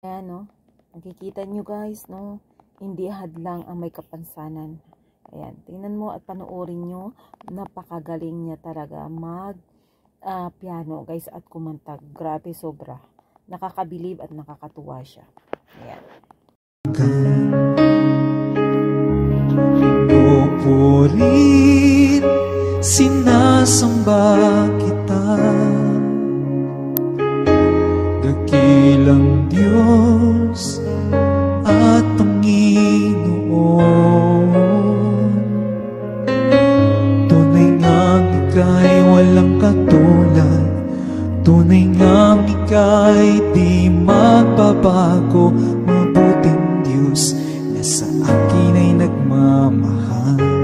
Ayan, no? Nakikita nyo guys, no? Hindi hadlang ang may kapansanan. Ayan, tingnan mo at panoorin nyo. Napakagaling niya talaga piano guys at kumanta. Grabe, sobra. Nakakabilib at nakakatuwa siya. Ayan. Pinupurit, sinasamba kita, dakilang Diyos at Panginoon. Tunay ngang ika'y walang katulad, tunay ngang ika'y di magbabago. Mabuting Diyos na sa akin ay nagmamahal.